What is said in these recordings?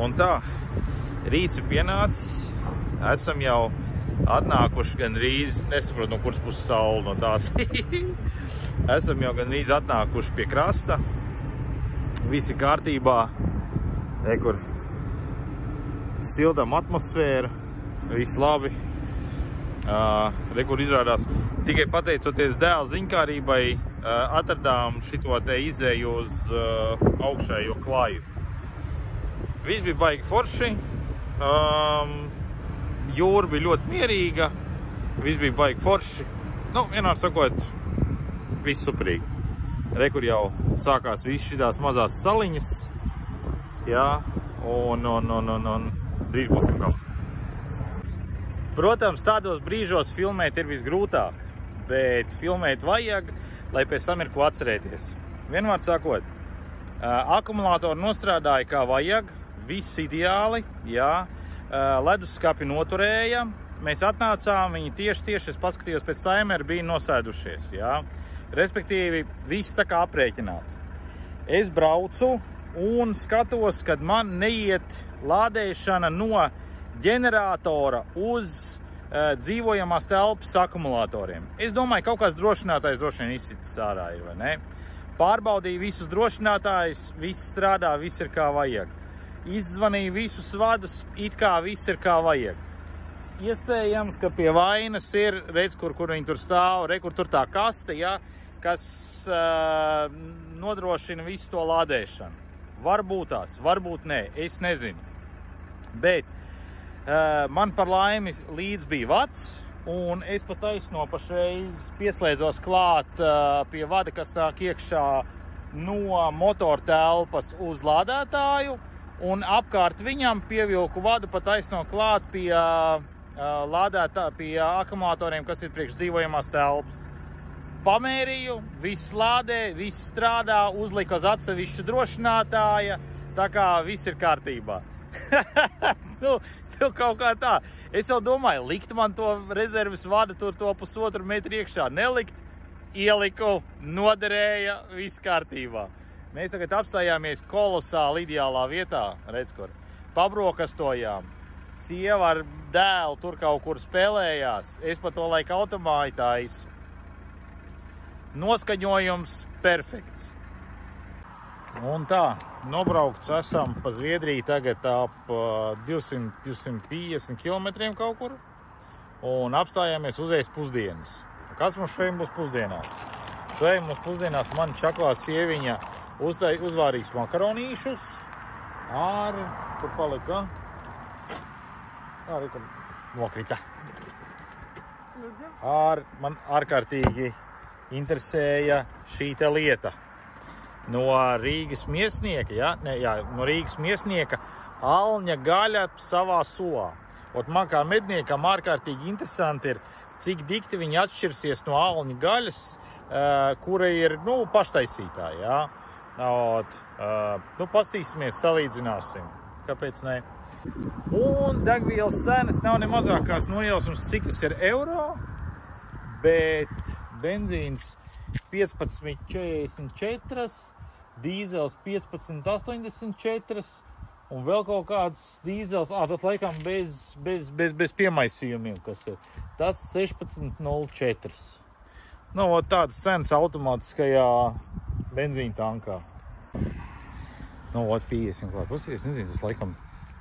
Un tā, rīts ir pienācis, esam jau atnākuši gandrīz, nesaprotu, no kuras puses saule no tās. Esam jau gandrīz atnākuši pie krasta. Visi kārtībā, kur sildam atmosfēru, viss labi. Kur izrādās, tikai pateicoties dēla ziņkārībai, atradām šito te izēju uz augšējo klaju. Viss bija baigi forši, jūra bija ļoti mierīga, viss bija baigi forši. Nu, vienmēr sakot, viss superīgi. Kur jau sākās viss šitās mazās saliņas, jā, un drīz būsim galā. Protams, tādos brīžos filmēt ir visgrūtāk, bet filmēt vajag, lai pēc tam ir ko atcerēties. Vienmēr sakot, akumulātori nostrādāja kā vajag, viss ideāli, jā, leduskapi noturēja, mēs atnācām, viņi tieši, es paskatījos pēc timera, bija nosēdušies, jā. Respektīvi, viss tā kā aprēķināts. Es braucu un skatos, kad man neiet lādēšana no ģeneratora uz dzīvojamās telpas akumulatoriem. Es domāju, kaut kāds drošinātājs droši vien izsitis ārā ir, vai ne? Pārbaudīju visus drošinātājus, viss strādā, viss ir kā vajag. Izzvanīju visus vadus, it kā viss ir kā vajag. Iespējams, ka pie vainas ir, redz, kur viņi tur stāv, kur tur tā kaste, ja, kas nodrošina visu to lādēšanu. Varbūt tās, varbūt nē, es nezinu. Bet man par laimi līdz bija vads, un es pat taisno pašreiz pieslēdzos klāt pie vada, kas nāk iekšā no motora telpas uz lādētāju, un apkārt viņam pievilku vadu pat taisno klāt pie pie akumulatoriem, kas ir priekš dzīvojamās telpas. Pamērīju, viss lādē, viss strādā, uzliku uz atsevišķu drošinātāja, tā kā viss ir kārtībā. Nu, kaut kā tā. Es jau domāju, likt man to rezerves vadu tur to 1,5 metru iekšā. Nelikt, ieliku, noderēja, viss kārtībā. Mēs tagad apstājāmies kolosāli ideālā vietā, redz, kur pabrokastojām. Sieva ar dēlu tur kaut kur spēlējās. Es pa to laiku automāitājas. Noskaņojums perfekts. Un tā, nobraukts esam pa Zviedriju tagad ap 200-250 kilometriem kaut kur. Un apstājāmies uzēst pusdienas. Kas mums šeit būs pusdienās? Šeit mums pusdienās man čaklā sieviņa uzvārīs makaronīšus ar, kur palika? Arī, kur nokrita. Man ārkārtīgi interesēja šī te lieta. No Rīgas miesnieka, no Rīgas miesnieka alņa gaļa savā sulā. Man kā medniekam ārkārtīgi interesanti ir, cik dikti viņi atšķirsies no alņa gaļas, kura ir, paštaisītā, jā. Pastīsimies, salīdzināsim. Kāpēc ne? Un degvielas cenas nav ne mazākās nojausmas, cik tas ir eiro, bet benzīns 15,44, dīzels 15,84 un vēl kaut kāds dīzels, tas laikam bez piemaisījumiem, kas ir. Tas 16,04. Tādas cenas automātiskajā benzīna tankā. 50 klāt. Es nezinu, tas laikam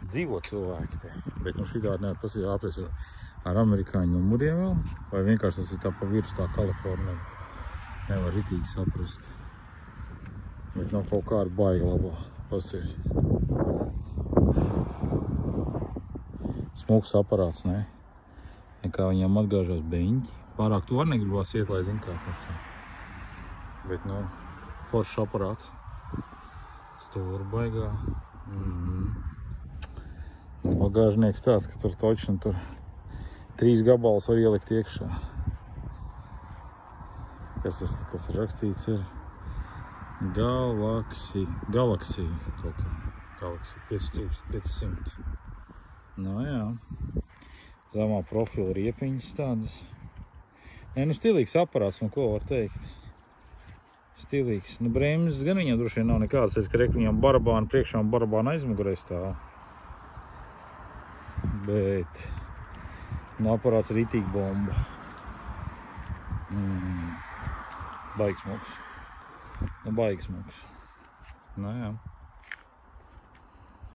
dzīvo cilvēki te. Bet šitādi nevar pasīt āpēc ar amerikāņu numuriem vēl, vai vienkārši tas ir tā pa virs tā Kalifornija. Nevar ritīgi saprast. Bet nav kaut kāda baiga labā. Pasties. Smuks aparāts, ne? Nekā viņam atgāžās beņķi. Pārāk to var negribās iet, lai zin kā tā. Bet, foršs aparāts. Stūra baigā. Bagāžnieks tāds, ka tur točni tur 3 gabalus var ielikt iekšā. Kas ir rakstīts ir Galaxy kaut kā. Galaxy 5500. Jā. Zemā profila riepiņas tādas. Stilīgs aparāts, ko var teikt. Stilīgs. Bremzes gan viņam droši vien nav nekādas, ka viņam barabāna priekšā un barabāna aizmugurē stāv. Bet nu aparāts ritīgi bomba. Baigs smuks. Nu, baigs smuks. Nu, jā.